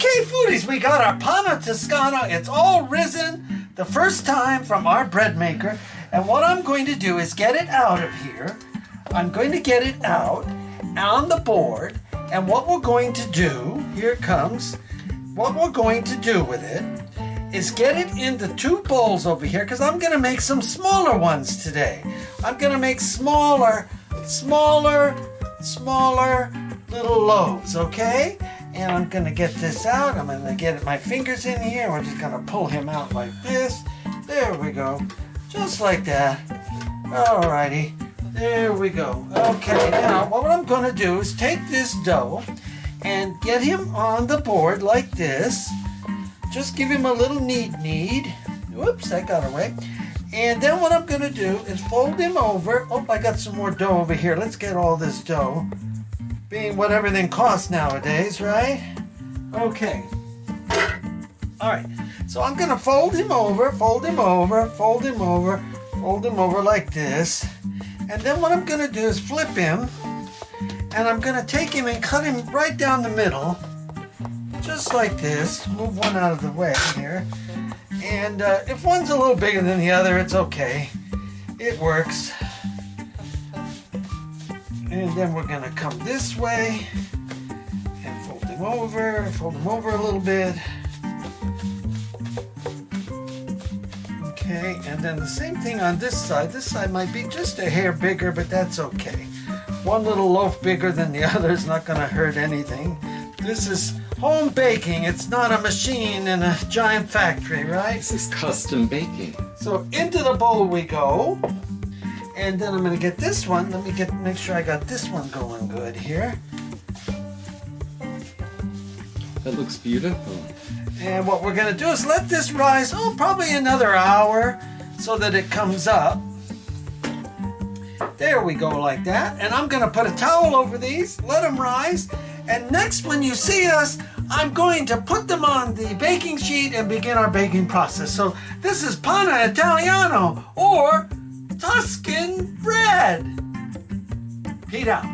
Okay, foodies, we got our Pane Toscano. It's all risen the first time from our bread maker. And what I'm going to do is get it out of here. I'm going to get it out on the board. And what we're going to do, here it comes. What we're going to do with it is get it in the two bowls over here, because I'm going to make some smaller ones today. I'm going to make smaller little loaves, okay? And I'm going to get this out. I'm going to get my fingers in here. We're just going to pull him out like this. There we go. Just like that. Alrighty. There we go. Okay, now what I'm going to do is take this dough and get him on the board like this. Just give him a little knead. Whoops, that got away. And then what I'm going to do is fold him over. Oh, I got some more dough over here. Let's get all this dough. Being what everything costs nowadays, right? Okay. All right. So I'm going to fold him over like this. And then what I'm going to do is flip him. And I'm going to take him and cut him right down the middle. Just like this. Move one out of the way here. And if one's a little bigger than the other, it's okay. It works. And then we're going to come this way and fold him over a little bit. Okay, and then the same thing on this side. This side might be just a hair bigger, but that's okay. One little loaf bigger than the other is not going to hurt anything. This is home baking. It's not a machine in a giant factory, right? This is custom baking. So into the bowl we go. And then I'm going to get this one. Let me make sure I got this one going good here. That looks beautiful. And what we're going to do is let this rise, probably another hour so that it comes up. There we go, like that. And I'm going to put a towel over these, let them rise. And next, when you see us, I'm going to put them on the baking sheet and begin our baking process. So this is Pane Italiano, or Tuscan Bread. Pete out.